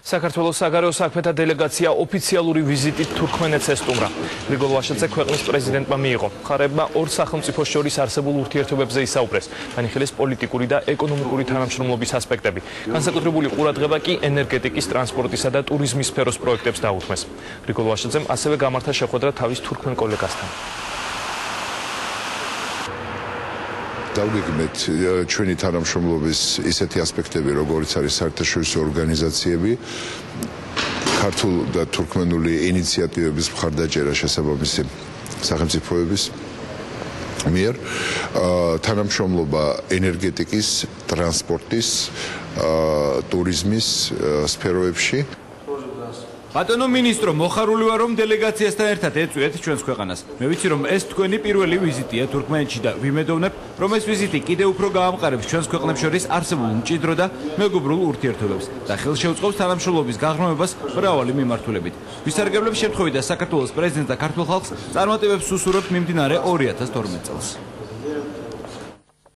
საქართველოს საგარეო საქმეთა დელეგაცია ოფიციალური ვიზიტით თურქმენეთს ესტუმრა. გრიგოლ ვაშაძე ქვეყნის პრეზიდენტმა მიიღო. მხარეებმა ორ სახელმწიფოს შორის არსებულ ურთიერთობებზე ისაუბრეს. განიხილეს პოლიტიკური და ეკონომიკური თანამშრომლობის ასპექტები. განსაკუთრებული ყურადღება კი ენერგეტიკის, ტრანსპორტისა და ტურიზმის სფეროს პროექტებს დაუთმეს. გრიგოლ ვაშაძემ ასევე გამართა შეხვედრა თავის თურქმენ კოლეგასთან. დავგეგმეთ ჩვენი თანამშრომლობის ისეთი ასპექტები, როგორც არის საერთაშორისო ორგანიზაციები, ქართულ და თურქმენული ინიციატივების მხარდაჭერა შესაბამისი სახელმწიფოების მიერ, თანამშრომლობა ენერგეტიკის, ტრანსპორტის, ტურიზმის სფეროებში. ბატონო მინისტრო, მოხარული ვარ, რომ დელეგაციასთან ერთად ეწვიეთ ჩვენს ქვეყანას. მე ვიცი, რომ ეს თქვენი პირველი ვიზიტია თურქმენეთში და ვიმედოვნებ, რომ ეს ვიზიტი კიდევ უფრო გაამყარებს ჩვენს ქვეყნებს შორის არსებულ მჭიდრო და მეგობრულ ურთიერთობებს და ხელშეუწყობს თანამშრომლობის გაღრმავებას მრავალი მიმართულებით. ვისარგებლებ შემთხვევით და საქართველოს პრეზიდენტს და ქართულ ხალხს წარმატებებს უსურვებთ მიმდინარე 2012 წელს.